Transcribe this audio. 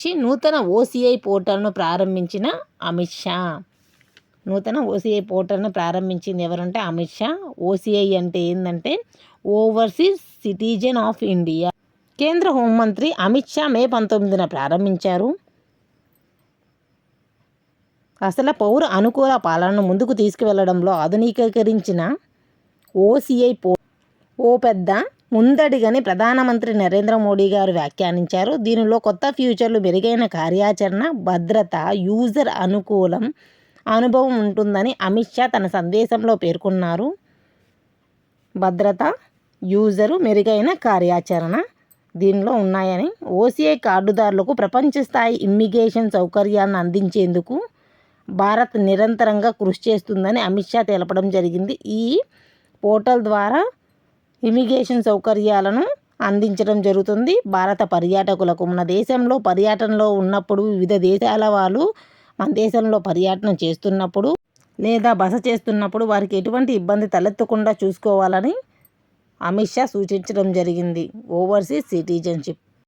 నూతన ఓసీఐ పోర్టల్ను ప్రారంభించిన అమిత్ షా. నూతన ఓసీఐ పోర్టల్ను ప్రారంభించింది ఎవరంటే అమిత్ షా. ఓసీఐ అంటే ఏంటంటే ఓవర్సీస్ సిటిజన్ ఆఫ్ ఇండియా. కేంద్ర హోంమంత్రి అమిత్ షా మే 19న ప్రారంభించారు. అసలు పౌర అనుకూల పాలనను ముందుకు తీసుకువెళ్లడంలో ఆధునికీకరించిన ఓసీఐ ఓ పెద్ద ముందడిగని ప్రధానమంత్రి నరేంద్ర మోడీ గారు వ్యాఖ్యానించారు. దీనిలో కొత్త ఫ్యూచర్లు, మెరుగైన కార్యాచరణ, భద్రత, యూజర్ అనుకూలం అనుభవం ఉంటుందని అమిత్ షా తన సందేశంలో పేర్కొన్నారు. భద్రత, యూజరు, మెరుగైన కార్యాచరణ దీనిలో ఉన్నాయని, ఓసీఐ కార్డుదారులకు ప్రపంచ స్థాయి ఇమ్మిగ్రేషన్ సౌకర్యాన్ని అందించేందుకు భారత్ నిరంతరంగా కృషి చేస్తుందని అమిత్ షా తెలపడం జరిగింది. ఈ పోర్టల్ ద్వారా ఇమిగ్రేషన్ సౌకర్యాలను అందించడం జరుగుతుంది. భారత పర్యాటకులకు మన దేశంలో పర్యటనలో ఉన్నప్పుడు, వివిధ దేశాల వాళ్ళు మన దేశంలో పర్యటన చేస్తున్నప్పుడు లేదా బస చేస్తున్నప్పుడు వారికి ఎటువంటి ఇబ్బంది తలెత్తకుండా చూసుకోవాలని అమిత్ షా సూచించడం జరిగింది. Overseas citizenship